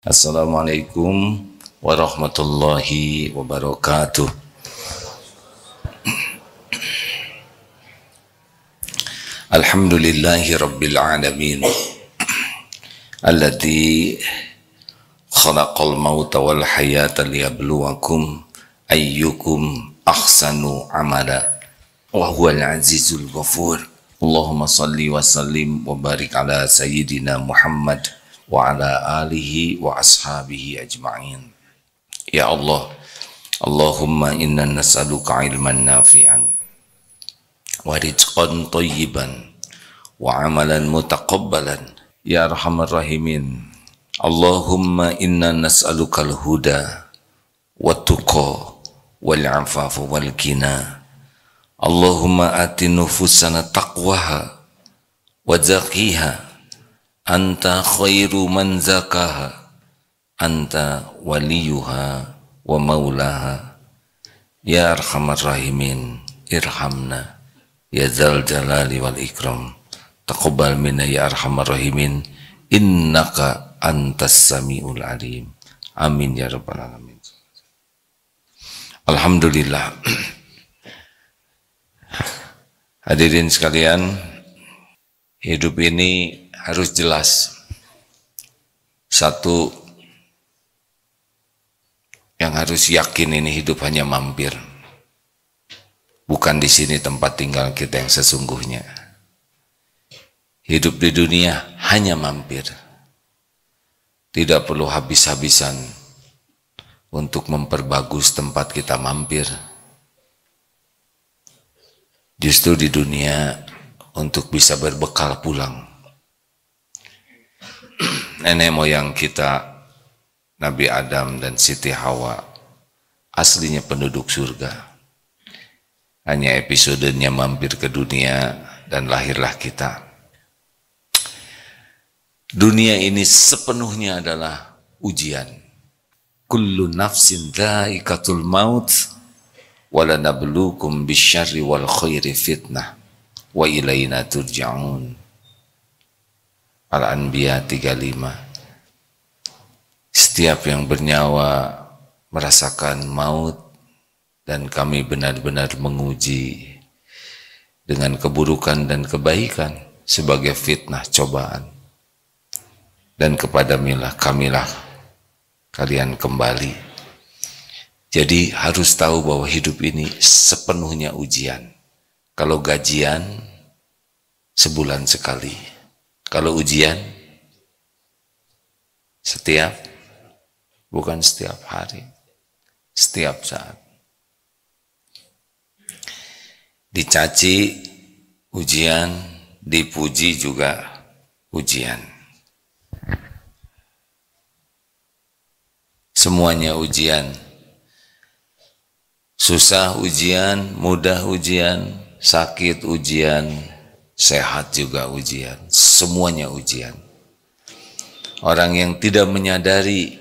Assalamualaikum warahmatullahi wabarakatuh. Alhamdulillahi rabbil alamin alladzi khalaqal mauta wal hayata liyabluwakum ayyukum ahsanu amala wa huwal azizul ghafur. Allahumma salli wa sallim wa barik ala sayyidina Muhammad wa ala alihi wa ashabihi ajma'in. Ya Allah, Allahumma inna nas'aluka ilman nafi'an wa rizqan thayyiban wa amalan mutaqabbalan. Ya arhamar rahimin, Allahumma inna nas'aluka al-huda wa tuqa wal afafa wal kina. Allahumma ati nufusana taqwaha wa zakiha anta khairu man zakaha anta waliyuha wa maulaha. Ya arhamar rahimin, irhamna ya dzal jalali wal ikram. Taqabbal minna ya arhamar rahimin, innaka antas samiul alim. Amin ya rabbal alamin. Alhamdulillah. Hadirin sekalian, hidup ini harus jelas. Satu, yang harus yakin ini hidup hanya mampir. Bukan di sini tempat tinggal kita yang sesungguhnya. Hidup di dunia hanya mampir. Tidak perlu habis-habisan untuk memperbagus tempat kita mampir. Justru di dunia untuk bisa berbekal pulang. Nenek moyang kita, Nabi Adam dan Siti Hawa, aslinya penduduk surga. Hanya episodenya mampir ke dunia dan lahirlah kita. Dunia ini sepenuhnya adalah ujian. Kullu nafsin dha'iqatul maut wala nabluukum bisyarri wal khairi fitnah wa ilaina turja'un. Al-Anbiya 35. Setiap yang bernyawa merasakan maut, dan kami benar-benar menguji dengan keburukan dan kebaikan sebagai fitnah cobaan. Dan kepada kamilah kalian kembali. Jadi harus tahu bahwa hidup ini sepenuhnya ujian. Kalau gajian sebulan sekali. Kalau ujian bukan setiap hari, setiap saat. Dicaci ujian, dipuji juga ujian. Semuanya ujian. Susah ujian, mudah ujian, sakit ujian, sehat juga ujian. Semuanya ujian. Orang yang tidak menyadari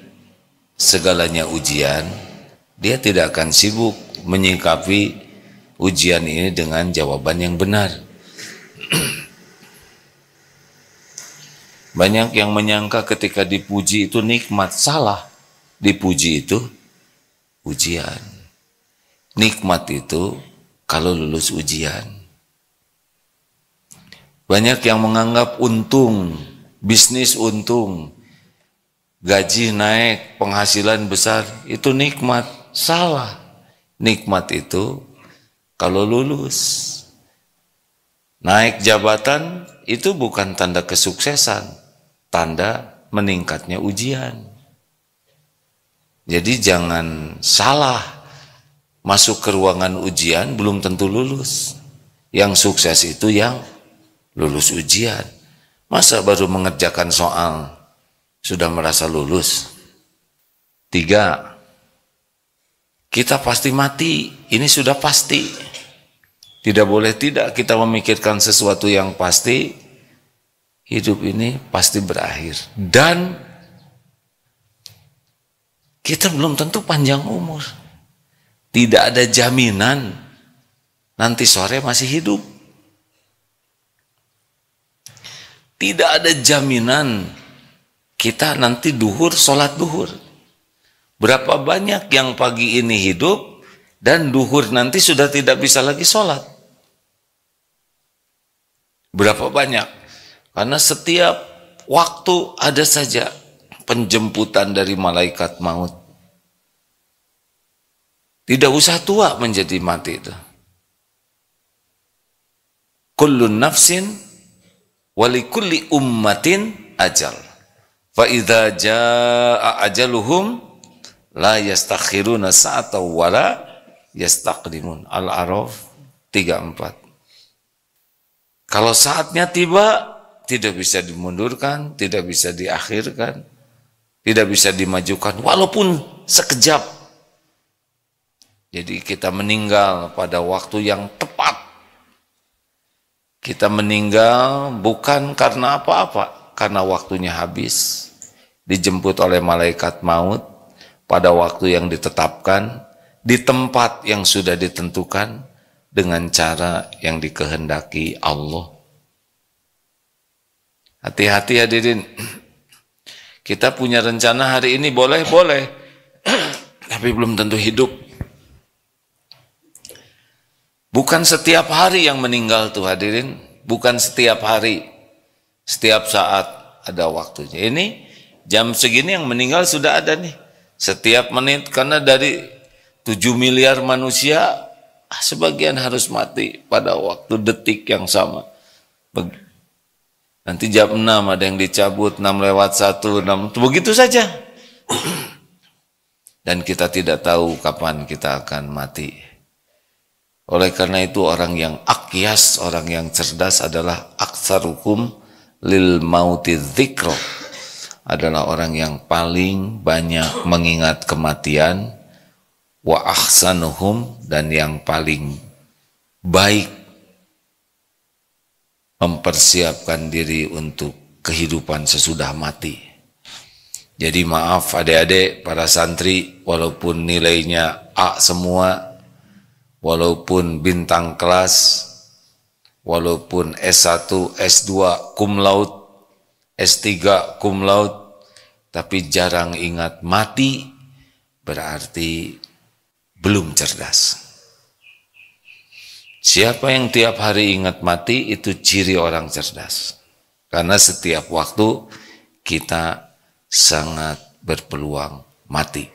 segalanya ujian, dia tidak akan sibuk menyikapi ujian ini dengan jawaban yang benar. Banyak yang menyangka ketika dipuji itu nikmat. Salah. Dipuji itu ujian. Nikmat itu kalau lulus ujian. Banyak yang menganggap untung, bisnis untung, gaji naik, penghasilan besar, itu nikmat. Salah. Nikmat itu kalau lulus. Naik jabatan itu bukan tanda kesuksesan, tanda meningkatnya ujian. Jadi jangan salah, masuk ke ruangan ujian belum tentu lulus. Yang sukses itu yang lulus ujian. Masa baru mengerjakan soal sudah merasa lulus? 3, kita pasti mati. Ini sudah pasti. Tidak boleh tidak kita memikirkan sesuatu yang pasti. Hidup ini pasti berakhir. Dan kita belum tentu panjang umur. Tidak ada jaminan nanti sore masih hidup. Tidak ada jaminan kita nanti duhur, sholat duhur. Berapa banyak yang pagi ini hidup dan duhur nanti sudah tidak bisa lagi sholat. Berapa banyak? Karena setiap waktu ada saja penjemputan dari malaikat maut. Tidak usah tua menjadi mati itu. Kullun nafsin walikulli ummatin ajal. Fa idza jaa ajaluhum la yastakhiruna sa'atan wala yastaqdimun. Al-A'raf 34. Kalau saatnya tiba, tidak bisa dimundurkan, tidak bisa diakhirkan, tidak bisa dimajukan, walaupun sekejap. Jadi kita meninggal pada waktu yang tepat. Kita meninggal bukan karena apa-apa, karena waktunya habis. Dijemput oleh malaikat maut pada waktu yang ditetapkan, di tempat yang sudah ditentukan, dengan cara yang dikehendaki Allah. Hati-hati hadirin. Kita punya rencana hari ini boleh, tapi belum tentu hidup. Bukan setiap hari yang meninggal tuh hadirin, bukan setiap hari, setiap saat ada waktunya. Ini jam segini yang meninggal sudah ada nih, setiap menit, karena dari 7 miliar manusia, sebagian harus mati pada waktu detik yang sama. Nanti jam 6 ada yang dicabut, 6:01, 6, begitu saja. Dan kita tidak tahu kapan kita akan mati. Oleh karena itu orang yang akyas, orang yang cerdas adalah aktsarukum lil mauti dzikra, adalah orang yang paling banyak mengingat kematian, wa ahsanuhum, dan yang paling baik mempersiapkan diri untuk kehidupan sesudah mati. Jadi maaf adik-adik, para santri, walaupun nilainya A semua, walaupun bintang kelas, walaupun S1, S2 cum laude, S3 cum laude, tapi jarang ingat mati, berarti belum cerdas. Siapa yang tiap hari ingat mati, itu ciri orang cerdas. Karena setiap waktu kita sangat berpeluang mati.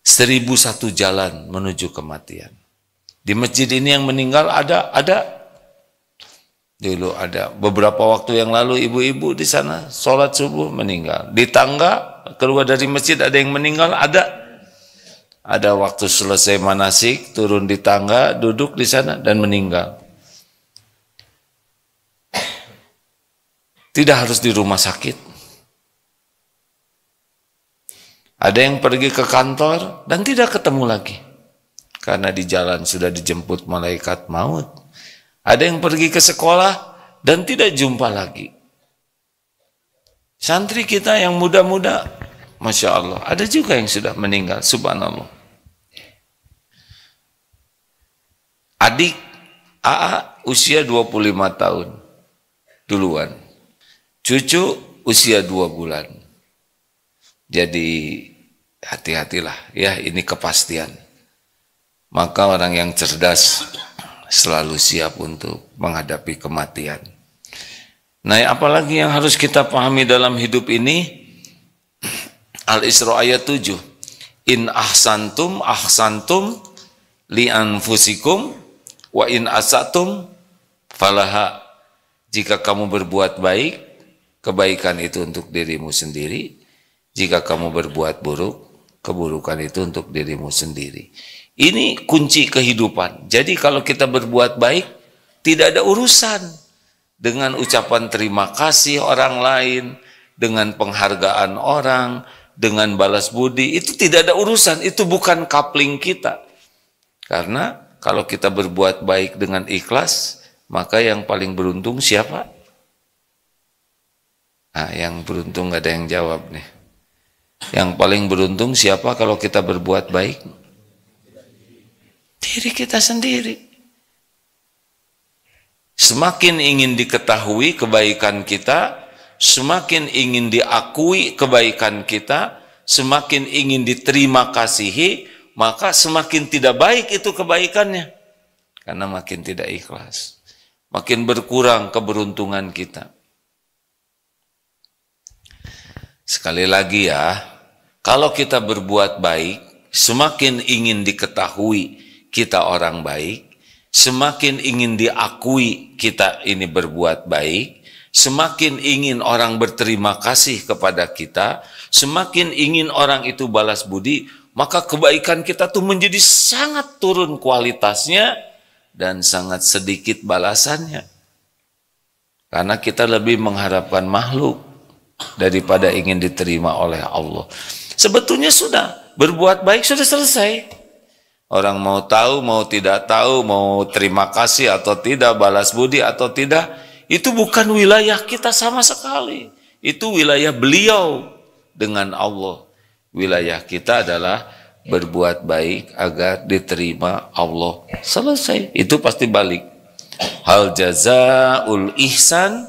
1001 jalan menuju kematian. Di masjid ini yang meninggal ada. Dulu ada. Beberapa waktu yang lalu ibu-ibu di sana sholat subuh meninggal. Di tangga keluar dari masjid ada yang meninggal, ada. Ada waktu selesai manasik, turun di tangga, duduk di sana, dan meninggal. Tidak harus di rumah sakit. Ada yang pergi ke kantor dan tidak ketemu lagi, karena di jalan sudah dijemput malaikat maut. Ada yang pergi ke sekolah dan tidak jumpa lagi. Santri kita yang muda-muda, Masya Allah, ada juga yang sudah meninggal, subhanallah. Adik AA usia 25 tahun duluan, cucu usia 2 bulan. Jadi hati-hatilah ya, ini kepastian. Maka orang yang cerdas selalu siap untuk menghadapi kematian. Nah, apalagi yang harus kita pahami dalam hidup ini? Al-Isra ayat 7. In ahsantum li anfusikum wa in asatum falaha. Jika kamu berbuat baik, kebaikan itu untuk dirimu sendiri. Jika kamu berbuat buruk, keburukan itu untuk dirimu sendiri. Ini kunci kehidupan. Jadi kalau kita berbuat baik, tidak ada urusan dengan ucapan terima kasih orang lain, dengan penghargaan orang, dengan balas budi. Itu tidak ada urusan, itu bukan coupling kita. Karena kalau kita berbuat baik dengan ikhlas, maka yang paling beruntung siapa? Nah, yang beruntung gak ada yang jawab nih. Yang paling beruntung siapa kalau kita berbuat baik? Diri kita sendiri. Semakin ingin diketahui kebaikan kita, semakin ingin diakui kebaikan kita, semakin ingin diterima kasihi, maka semakin tidak baik itu kebaikannya. Karena makin tidak ikhlas. Makin berkurang keberuntungan kita. Sekali lagi ya, kalau kita berbuat baik, semakin ingin diketahui kita orang baik, semakin ingin diakui kita ini berbuat baik, semakin ingin orang berterima kasih kepada kita, semakin ingin orang itu balas budi, maka kebaikan kita tuh menjadi sangat turun kualitasnya dan sangat sedikit balasannya. Karena kita lebih mengharapkan makhluk daripada ingin diterima oleh Allah. Sebetulnya sudah, berbuat baik sudah selesai. Orang mau tahu, mau tidak tahu, mau terima kasih atau tidak, balas budi atau tidak, itu bukan wilayah kita sama sekali. Itu wilayah beliau dengan Allah. Wilayah kita adalah berbuat baik agar diterima Allah. Selesai, itu pasti balik. Hal jazaul ihsan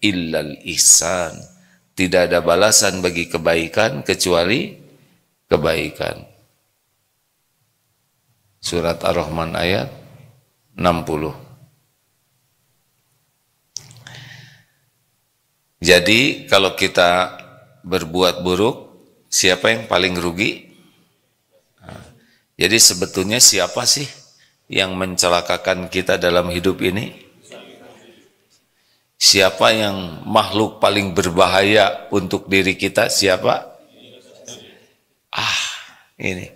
illal ihsan. Tidak ada balasan bagi kebaikan kecuali kebaikan. Surat Ar-Rahman ayat 60. Jadi kalau kita berbuat buruk, siapa yang paling rugi? Jadi sebetulnya siapa sih yang mencelakakan kita dalam hidup ini? Siapa yang makhluk paling berbahaya untuk diri kita? Siapa? Ini.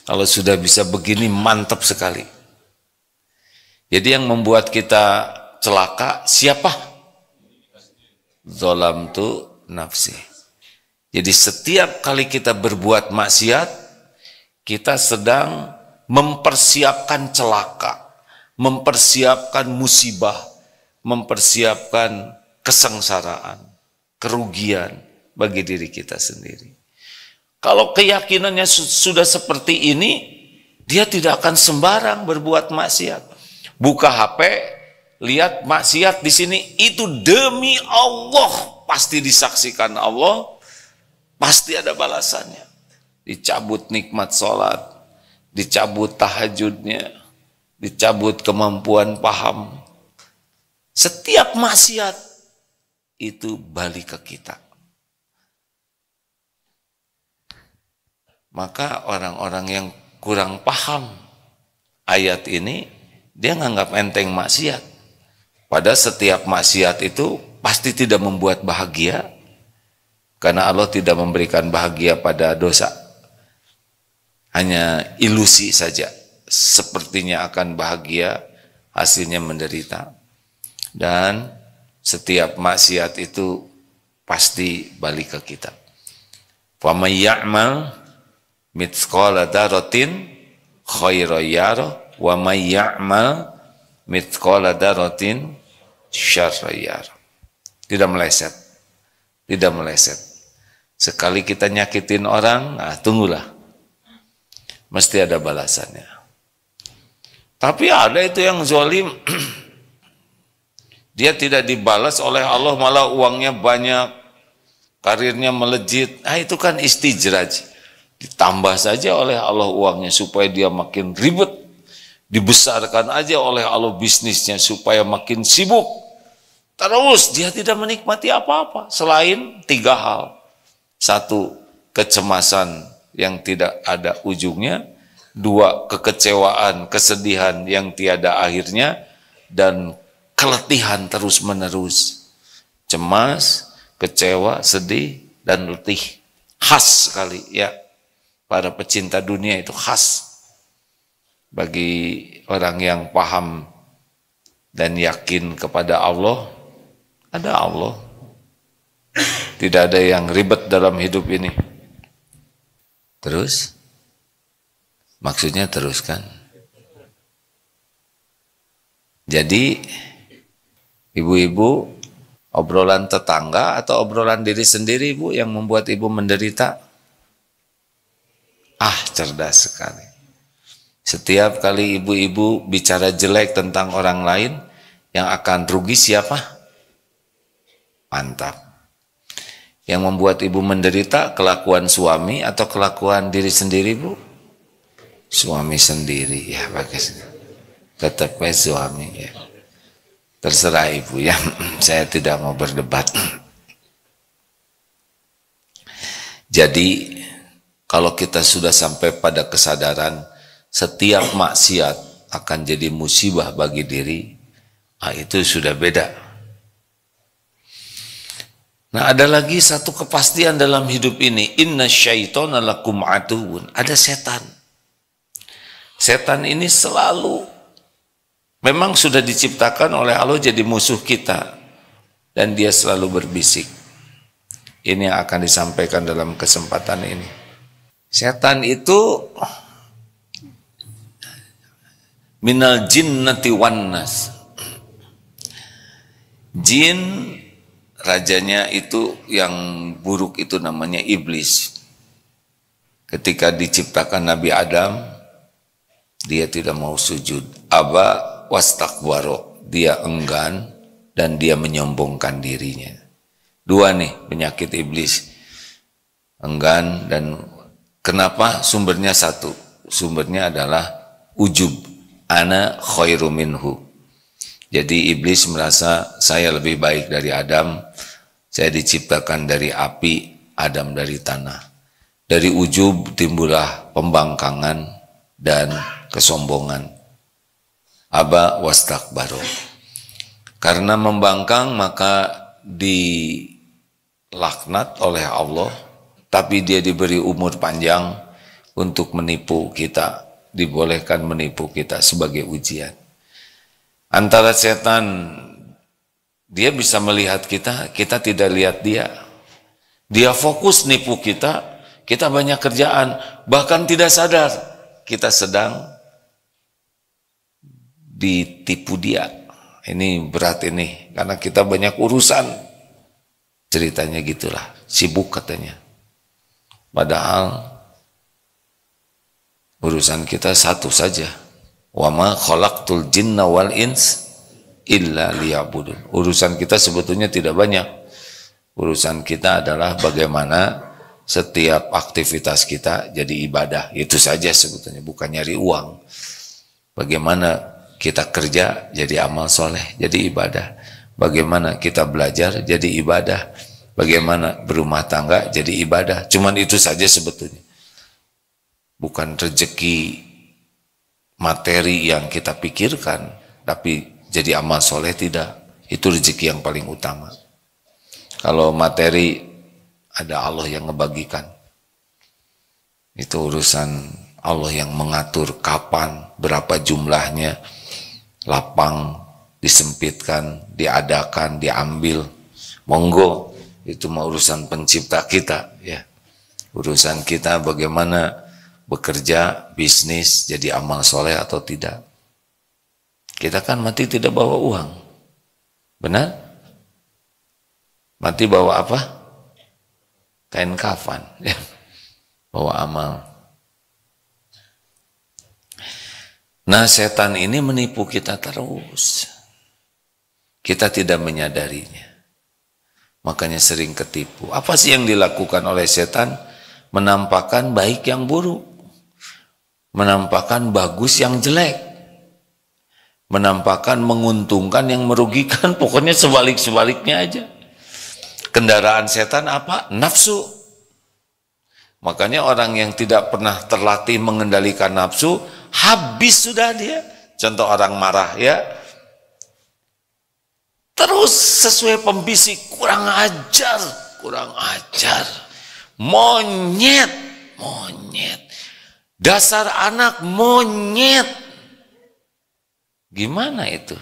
Kalau sudah bisa begini mantap sekali. Jadi yang membuat kita celaka siapa? Zalamtu nafsi. Jadi setiap kali kita berbuat maksiat, kita sedang mempersiapkan celaka, mempersiapkan musibah, mempersiapkan kesengsaraan, kerugian bagi diri kita sendiri. Kalau keyakinannya sudah seperti ini, dia tidak akan sembarang berbuat maksiat. Buka HP, lihat maksiat di sini, itu demi Allah, pasti disaksikan Allah, pasti ada balasannya. Dicabut nikmat sholat, dicabut tahajudnya, dicabut kemampuan paham. Setiap maksiat itu balik ke kita. Maka orang-orang yang kurang paham ayat ini, dia nganggap enteng maksiat. Pada setiap maksiat itu pasti tidak membuat bahagia, karena Allah tidak memberikan bahagia pada dosa. Hanya ilusi saja, sepertinya akan bahagia, hasilnya menderita. Dan setiap maksiat itu pasti balik ke kita. Wa may ya'mal mithqala dzarratin khairan yarah wa may ya'mal mithqala dzarratin syarran yarah. Tidak meleset. Tidak meleset. Sekali kita nyakitin orang, tunggulah. Mesti ada balasannya. Tapi ada itu yang zalim. Dia tidak dibalas oleh Allah, malah uangnya banyak, karirnya melejit. Itu kan istijraj. Ditambah saja oleh Allah uangnya supaya dia makin ribet. Dibesarkan aja oleh Allah bisnisnya supaya makin sibuk. Terus dia tidak menikmati apa-apa selain 3 hal. 1, kecemasan yang tidak ada ujungnya. 2, kekecewaan, kesedihan yang tiada akhirnya. Dan keletihan terus-menerus. Cemas, kecewa, sedih, dan letih. Khas sekali ya. Para pecinta dunia itu khas. Bagi orang yang paham dan yakin kepada Allah, ada Allah. Tidak ada yang ribet dalam hidup ini. Terus? Maksudnya terus kan? Jadi ibu-ibu, obrolan tetangga atau obrolan diri sendiri ibu yang membuat ibu menderita? Cerdas sekali. Setiap kali ibu-ibu bicara jelek tentang orang lain, yang akan rugi siapa? Mantap. Yang membuat ibu menderita kelakuan suami atau kelakuan diri sendiri, Bu? Suami sendiri, ya pakai tetap suami, ya. Terserah ibu ya, saya tidak mau berdebat. Jadi kalau kita sudah sampai pada kesadaran setiap maksiat akan jadi musibah bagi diri, itu sudah beda. Nah, ada lagi satu kepastian dalam hidup ini, inna syaitana lakum aduun. Ada setan. Setan ini selalu memang sudah diciptakan oleh Allah jadi musuh kita, dan dia selalu berbisik. Ini yang akan disampaikan dalam kesempatan ini. Setan itu minal jinnati wan nas. Jin rajanya itu yang buruk itu namanya iblis. Ketika diciptakan Nabi Adam, dia tidak mau sujud. Aba wastakbaro, dia enggan dan dia menyombongkan dirinya. Dua nih penyakit iblis, enggan dan kenapa? Sumbernya satu, sumbernya adalah ujub, ana khairu minhu. Jadi iblis merasa saya lebih baik dari Adam, saya diciptakan dari api, Adam dari tanah. Dari ujub timbullah pembangkangan dan kesombongan. Aba wastakbaru. Karena membangkang maka dilaknat oleh Allah, tapi dia diberi umur panjang untuk menipu kita, dibolehkan menipu kita sebagai ujian. Antara setan, dia bisa melihat kita, kita tidak lihat dia. Dia fokus nipu kita, kita banyak kerjaan, bahkan tidak sadar kita sedang ditipu dia. Ini berat ini, karena kita banyak urusan. Ceritanya gitulah, sibuk katanya. Padahal urusan kita satu saja. Wa ma khalaqtul jinna wal ins illa liya'budun. Urusan kita sebetulnya tidak banyak. Urusan kita adalah bagaimana setiap aktivitas kita jadi ibadah. Itu saja sebetulnya, bukan nyari uang. Bagaimana kita kerja jadi amal soleh, jadi ibadah. Bagaimana kita belajar jadi ibadah. Bagaimana berumah tangga jadi ibadah. Cuman itu saja sebetulnya. Bukan rezeki materi yang kita pikirkan, tapi jadi amal soleh tidak. Itu rezeki yang paling utama. Kalau materi ada Allah yang ngebagikan. Itu urusan Allah yang mengatur kapan, berapa jumlahnya, lapang, disempitkan, diadakan, diambil. Monggo, itu mah urusan pencipta kita, ya. Urusan kita bagaimana bekerja, bisnis, jadi amal soleh atau tidak. Kita kan mati tidak bawa uang. Benar? Mati bawa apa? Kain kafan. Ya. Bawa amal. Nah, setan ini menipu kita terus. Kita tidak menyadarinya. Makanya sering ketipu. Apa sih yang dilakukan oleh setan? Menampakkan baik yang buruk. Menampakkan bagus yang jelek, menampakkan menguntungkan yang merugikan, pokoknya sebalik-sebaliknya aja. Kendaraan setan apa? Nafsu. Makanya orang yang tidak pernah terlatih mengendalikan nafsu, habis sudah dia. Contoh orang marah, ya, terus sesuai pembisik, kurang ajar, monyet, dasar anak monyet. Gimana itu?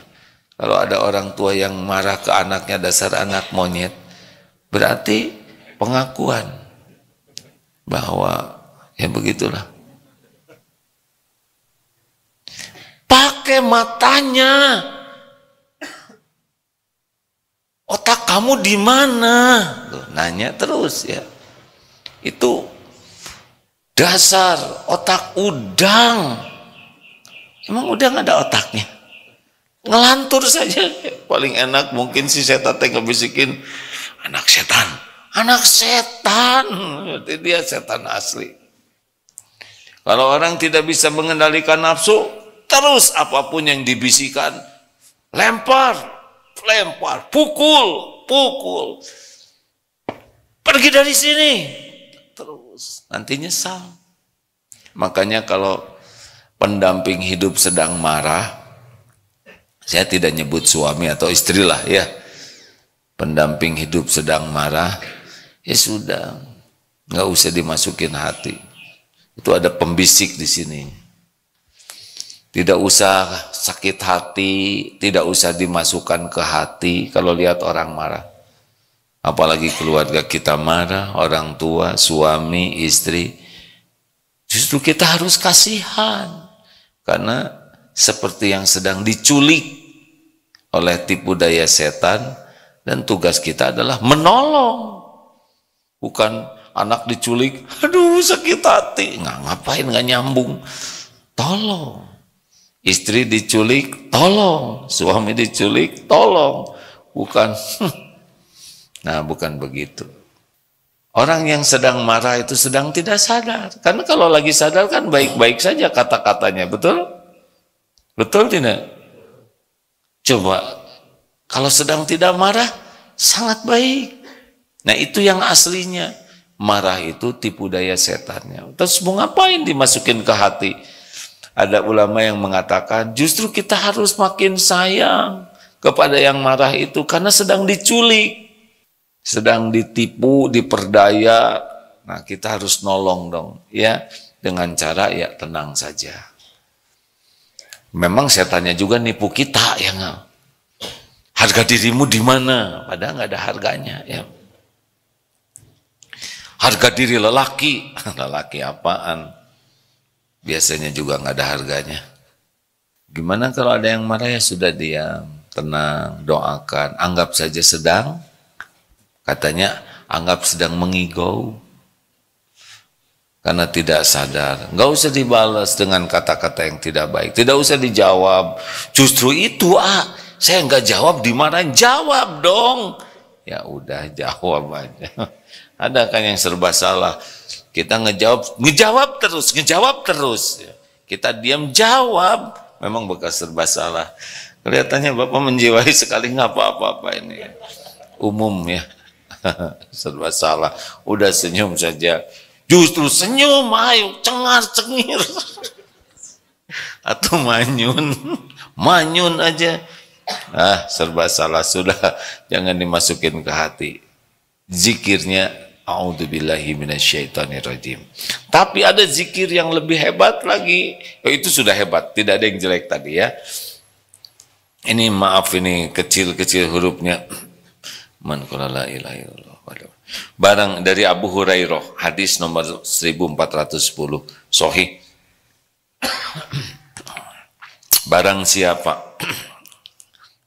Kalau ada orang tua yang marah ke anaknya dasar anak monyet, berarti pengakuan bahwa ya begitulah. Pakai matanya. Otak kamu di mana? Nanya terus ya. Itu dasar otak udang. Emang udang ada otaknya? Ngelantur saja. Paling enak mungkin si setan ngebisikin, anak setan. Anak setan, dia setan asli. Kalau orang tidak bisa mengendalikan nafsu, terus apapun yang dibisikkan, lempar, pukul. Pergi dari sini. Terus nanti nyesal. Makanya kalau pendamping hidup sedang marah, saya tidak nyebut suami atau istri lah ya. Pendamping hidup sedang marah, ya sudah, nggak usah dimasukin hati. Itu ada pembisik di sini. Tidak usah sakit hati, tidak usah dimasukkan ke hati kalau lihat orang marah. Apalagi keluarga kita marah, orang tua, suami, istri. Justru kita harus kasihan. Karena seperti yang sedang diculik oleh tipu daya setan, dan tugas kita adalah menolong. Bukan anak diculik, aduh sakit hati. Ngapain, nggak nyambung. Tolong. Istri diculik, tolong. Suami diculik, tolong. Bukan, nah bukan begitu. Orang yang sedang marah itu sedang tidak sadar. Karena kalau lagi sadar kan baik-baik saja kata-katanya, betul? Betul tidak? Coba. Kalau sedang tidak marah, sangat baik. Nah itu yang aslinya. Marah itu tipu daya setannya. Terus mau ngapain dimasukin ke hati? Ada ulama yang mengatakan, justru kita harus makin sayang kepada yang marah itu. Karena sedang diculik. Sedang ditipu, diperdaya. Nah kita harus nolong dong. Ya, dengan cara ya tenang saja. Memang setannya juga nipu kita ya nggak? Harga dirimu di mana? Padahal nggak ada harganya. Ya. Harga diri lelaki, lelaki apaan? Biasanya juga nggak ada harganya. Gimana kalau ada yang marah ya sudah diam, tenang, doakan, anggap saja sedang, katanya anggap sedang mengigau. Karena tidak sadar, nggak usah dibalas dengan kata-kata yang tidak baik, tidak usah dijawab. Justru itu saya nggak jawab, dimarahin. Jawab dong. Ya udah jawab aja. Ada kan yang serba salah. Kita ngejawab terus. Kita diam jawab. Memang bekas serba salah. Kelihatannya Bapak menjiwai sekali, nggak apa-apa ini. Umum ya. Serba salah. Udah senyum saja. Justru senyum, ayo cengar-cengir. Atau manyun aja. Serba salah, sudah, jangan dimasukin ke hati. Zikirnya a'udzubillahi minasyaitonirrajim. Tapi ada zikir yang lebih hebat lagi. Itu sudah hebat, tidak ada yang jelek tadi ya. Ini maaf, ini kecil-kecil hurufnya. Man qala la ilaha illallah. Barang dari Abu Hurairah, hadis nomor 1410, sahih. Barang siapa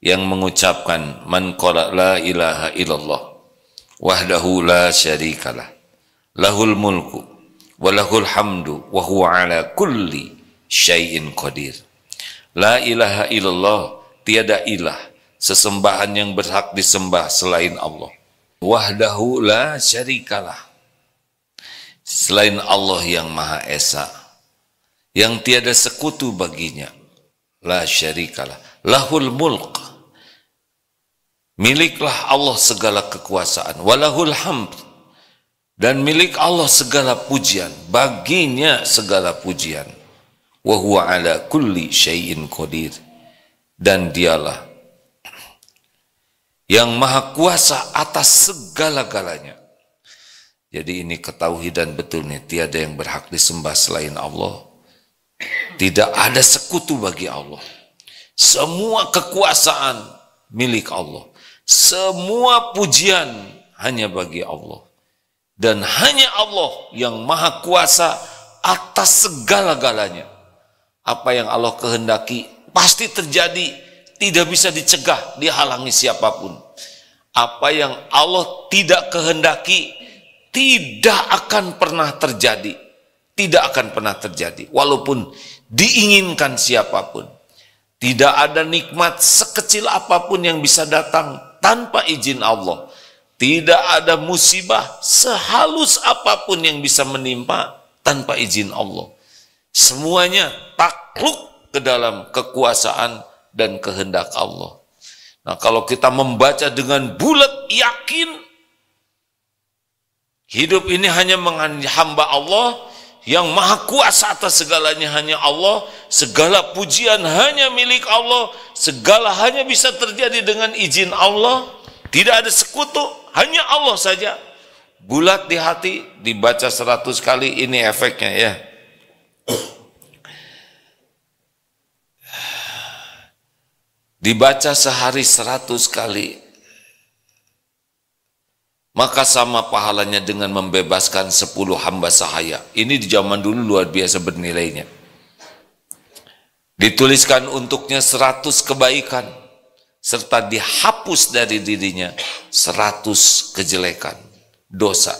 yang mengucapkan man qala la ilaha illallah wahdahu la syarikalah lahul mulku wa lahul hamdu wa huwa ala kulli syai'in qadir. La ilaha illallah, tiada ilah sesembahan yang berhak disembah selain Allah. Wahdahu la syarikalah, selain Allah yang Maha Esa, yang tiada sekutu baginya. La syarikalah, lahul mulk, miliklah Allah segala kekuasaan. Walahul hamd, dan milik Allah segala pujian, baginya segala pujian. Wa huwa ala kulli syai'in qadir, dan dialah yang maha kuasa atas segala-galanya. Jadi ini ketauhidan betul nih, tiada yang berhak disembah selain Allah. Tidak ada sekutu bagi Allah. Semua kekuasaan milik Allah. Semua pujian hanya bagi Allah. Dan hanya Allah yang maha kuasa atas segala-galanya. Apa yang Allah kehendaki pasti terjadi. Tidak bisa dicegah, dihalangi siapapun. Apa yang Allah tidak kehendaki tidak akan pernah terjadi. Tidak akan pernah terjadi. Walaupun diinginkan siapapun. Tidak ada nikmat sekecil apapun yang bisa datang tanpa izin Allah. Tidak ada musibah sehalus apapun yang bisa menimpa tanpa izin Allah. Semuanya takluk ke dalam kekuasaan dan kehendak Allah. Nah, kalau kita membaca dengan bulat, yakin hidup ini hanya menghamba Allah, yang maha kuasa atas segalanya hanya Allah, segala pujian hanya milik Allah, segala hanya bisa terjadi dengan izin Allah, tidak ada sekutu, hanya Allah saja. Bulat di hati, dibaca 100 kali, ini efeknya ya. Dibaca sehari 100 kali, maka sama pahalanya dengan membebaskan 10 hamba sahaya. Ini di zaman dulu luar biasa bernilainya. Dituliskan untuknya 100 kebaikan, serta dihapus dari dirinya 100 kejelekan, dosa.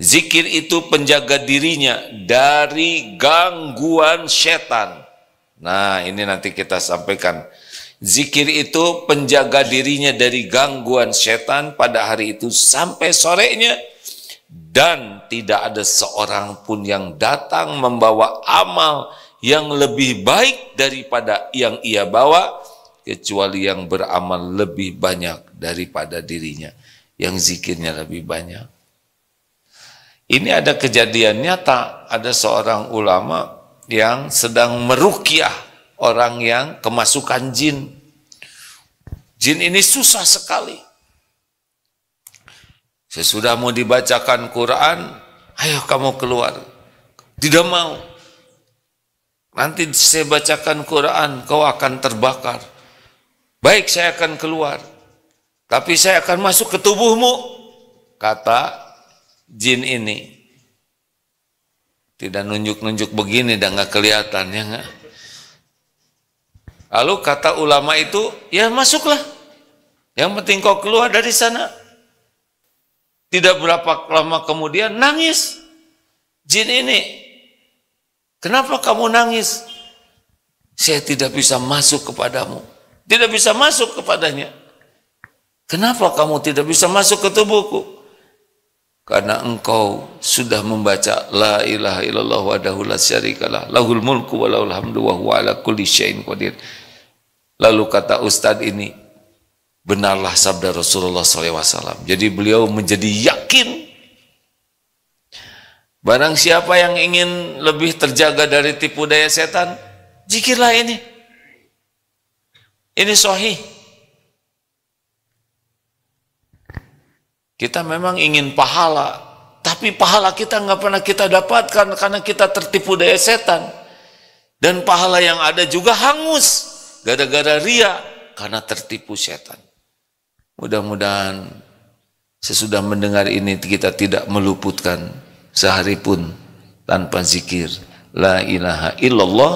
Zikir itu penjaga dirinya dari gangguan setan. Nah, ini nanti kita sampaikan. Zikir itu penjaga dirinya dari gangguan setan pada hari itu sampai sorenya, dan tidak ada seorang pun yang datang membawa amal yang lebih baik daripada yang ia bawa, kecuali yang beramal lebih banyak daripada dirinya, yang zikirnya lebih banyak. Ini ada kejadian nyata, ada seorang ulama yang sedang meruqyah orang yang kemasukan jin. Jin ini susah sekali. Sesudah mau dibacakan Quran, ayo kamu keluar. Tidak mau. Nanti saya bacakan Quran, kau akan terbakar. Baik, saya akan keluar. Tapi saya akan masuk ke tubuhmu, kata jin ini. Tidak nunjuk-nunjuk begini, dan nggak kelihatan, ya nggak? Lalu kata ulama itu, ya masuklah. Yang penting kau keluar dari sana. Tidak berapa lama kemudian nangis. Jin ini, kenapa kamu nangis? Saya tidak bisa masuk kepadamu. Tidak bisa masuk kepadanya. Kenapa kamu tidak bisa masuk ke tubuhku? Karena engkau sudah membaca la ilaha illallah wahdahu la syarikalah lahul mulku wa lahul hamdu wa huwa ala kulli syai'in qadir. Lalu kata ustadz ini, benarlah sabda Rasulullah SAW. Jadi beliau menjadi yakin, barang siapa yang ingin lebih terjaga dari tipu daya setan, zikirlah ini. Ini sahih. Kita memang ingin pahala, tapi pahala kita nggak pernah kita dapatkan karena kita tertipu daya setan. Dan pahala yang ada juga hangus gara-gara ria, karena tertipu setan. Mudah-mudahan sesudah mendengar ini kita tidak meluputkan sehari pun tanpa zikir la ilaha illallah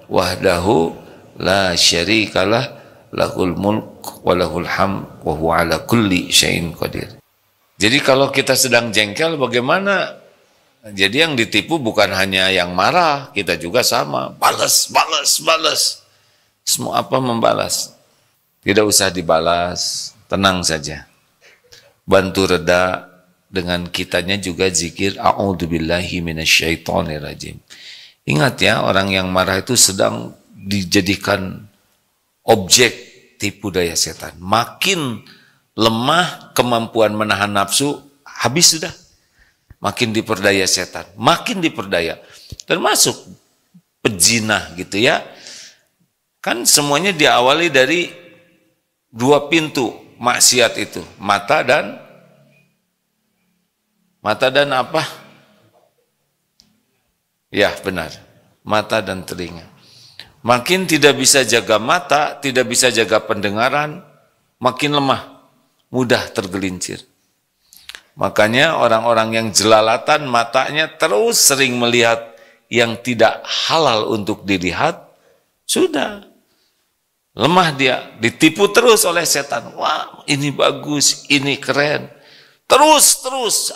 wahdahu la syarikalah lahul mulk wa lahul hamd wa huwa ala kulli syai'in qadir. Jadi kalau kita sedang jengkel bagaimana? Jadi yang ditipu bukan hanya yang marah, kita juga sama, balas. Semua apa membalas? Tidak usah dibalas, tenang saja. Bantu reda dengan kitanya juga zikir a'udzubillahi minasyaitonirrajim. Ingat ya, orang yang marah itu sedang dijadikan objek tipu daya setan. Makin lemah kemampuan menahan nafsu, habis sudah. Makin diperdaya setan, makin diperdaya. Termasuk pejinah gitu ya. Kan semuanya diawali dari dua pintu maksiat itu, mata dan apa? Ya benar, mata dan telinga. Makin tidak bisa jaga mata, tidak bisa jaga pendengaran, makin lemah, mudah tergelincir. Makanya orang-orang yang jelalatan matanya terus sering melihat yang tidak halal untuk dilihat, sudah lemah dia, ditipu terus oleh setan. Wah, ini bagus, ini keren. Terus,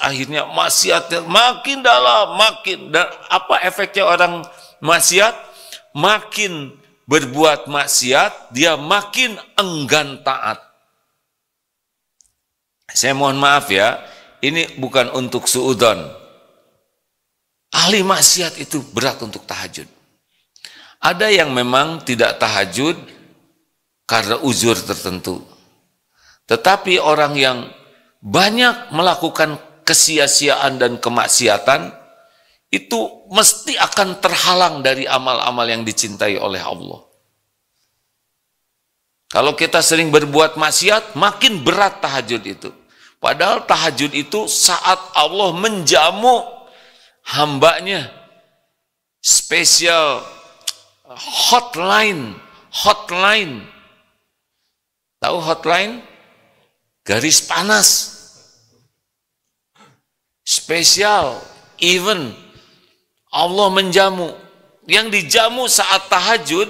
akhirnya maksiatnya makin dalam, makin. Dan apa efeknya orang maksiat? Makin berbuat maksiat, dia makin enggan taat. Saya mohon maaf ya, ini bukan untuk suudzon. Ahli maksiat itu berat untuk tahajud. Ada yang memang tidak tahajud karena uzur tertentu. Tetapi orang yang banyak melakukan kesia-siaan dan kemaksiatan, itu mesti akan terhalang dari amal-amal yang dicintai oleh Allah. Kalau kita sering berbuat maksiat, makin berat tahajud itu. Padahal tahajud itu saat Allah menjamu hambanya. Spesial hotline. Tahu hotline? Garis panas. Spesial, even Allah menjamu. Yang dijamu saat tahajud,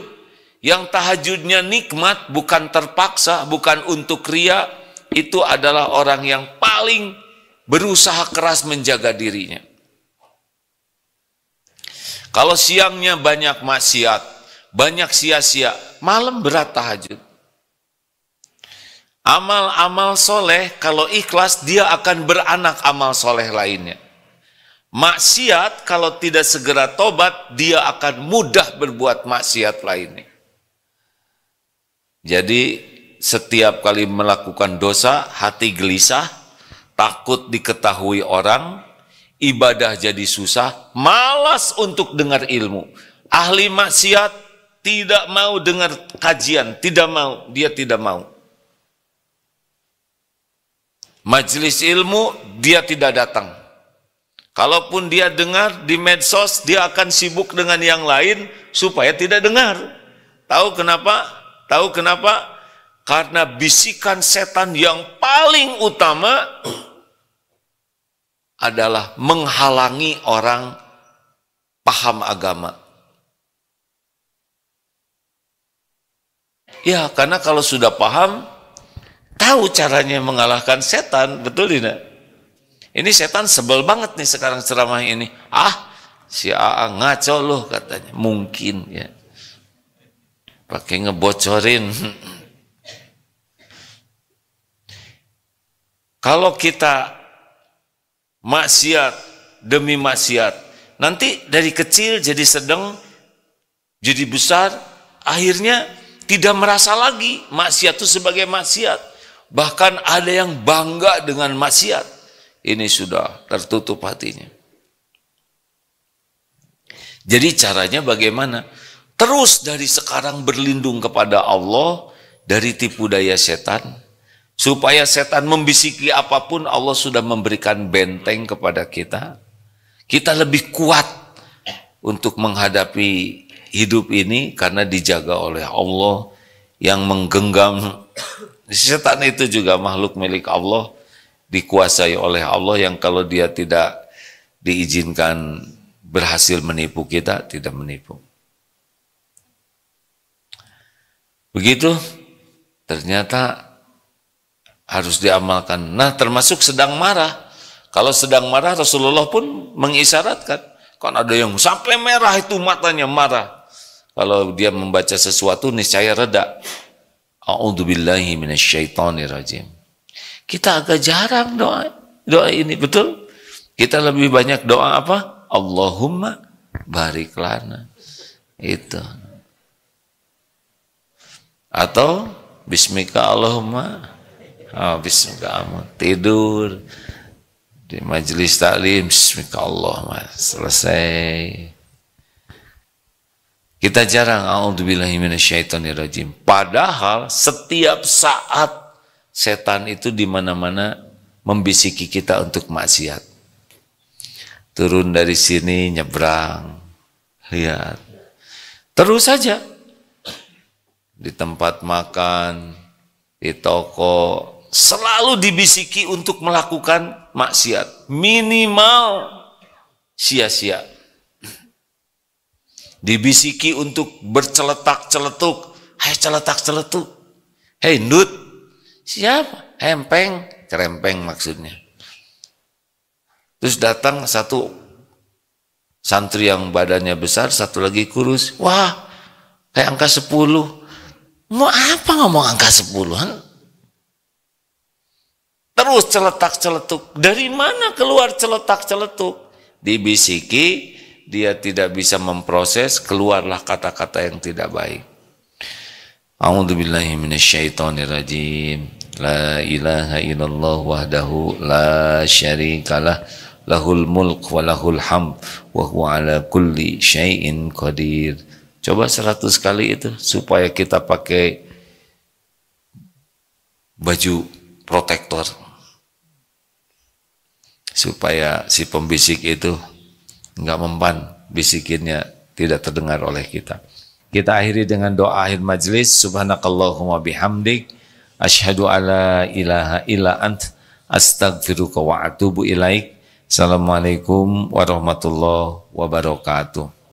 yang tahajudnya nikmat, bukan terpaksa, bukan untuk ria, itu adalah orang yang paling berusaha keras menjaga dirinya. Kalau siangnya banyak maksiat, banyak sia-sia, malam berat tahajud. Amal-amal soleh, kalau ikhlas, dia akan beranak amal soleh lainnya. Maksiat, kalau tidak segera tobat, dia akan mudah berbuat maksiat lainnya. Jadi setiap kali melakukan dosa, hati gelisah, takut diketahui orang, ibadah jadi susah, malas untuk dengar ilmu. Ahli maksiat tidak mau dengar kajian, dia tidak mau. Majelis ilmu dia tidak datang. Kalaupun dia dengar di medsos, dia akan sibuk dengan yang lain supaya tidak dengar. Tahu kenapa? Karena bisikan setan yang paling utama adalah menghalangi orang paham agama. Ya, karena kalau sudah paham, tahu caranya mengalahkan setan, betul tidak? Ini setan sebel banget nih sekarang ceramah ini. Si AA ngaco loh katanya. Mungkin ya. Pakai ngebocorin. Kalau kita maksiat demi maksiat, nanti dari kecil jadi sedang, jadi besar, akhirnya tidak merasa lagi maksiat itu sebagai maksiat. Bahkan ada yang bangga dengan maksiat. Ini sudah tertutup hatinya. Jadi caranya bagaimana? Terus dari sekarang berlindung kepada Allah dari tipu daya setan. Supaya setan membisiki apapun, Allah sudah memberikan benteng kepada kita. Kita lebih kuat untuk menghadapi hidup ini karena dijaga oleh Allah yang menggenggam. Setan itu juga makhluk milik Allah, dikuasai oleh Allah yang kalau dia tidak diizinkan berhasil menipu kita, tidak menipu. Begitu, ternyata harus diamalkan. Nah, termasuk sedang marah. Kalau sedang marah, Rasulullah pun mengisyaratkan. Kan ada yang sampai merah itu matanya, marah. Kalau dia membaca sesuatu, niscaya reda. A'udzubillahi minasyaitonirrajim. Kita agak jarang doa ini, betul? Kita lebih banyak doa apa? Allahumma barik lana. Itu. Atau bismika Allahumma. Bismika tidur di majelis taklim, bismika Allahumma, selesai. Kita jarang a'udzubillahi minasyaitonirrajim. Padahal setiap saat setan itu di mana-mana membisiki kita untuk maksiat. Turun dari sini, nyebrang, lihat. Terus saja. Di tempat makan, di toko, selalu dibisiki untuk melakukan maksiat. Minimal sia-sia. Dibisiki untuk berceletak-celetuk. Hai celetak-celetuk. Hei ndut. Siapa? Hempeng. Kerempeng maksudnya. Terus datang satu santri yang badannya besar, satu lagi kurus. Wah, kayak angka 10. Mau apa ngomong angka 10-an? Terus celetak-celetuk. Dari mana keluar celetak-celetuk? Dibisiki, dia tidak bisa memproses, keluarlah kata-kata yang tidak baik. A'udzubillahi minasyaitonirrajim. La ilaha illallah wahdahu la syarikalah lahul mulk wa lahul hamd wa huwa ala kulli syai'in qadir. Coba 100 kali itu supaya kita pakai baju protektor, supaya si pembisik itu enggak mempan, bisikinnya tidak terdengar oleh kita. Kita akhiri dengan doa akhir majlis. Subhanakallahumma bihamdik asyhadu alla ilaha illa ant astaghfiruka wa atubu ilaik. Assalamualaikum warahmatullahi wabarakatuh.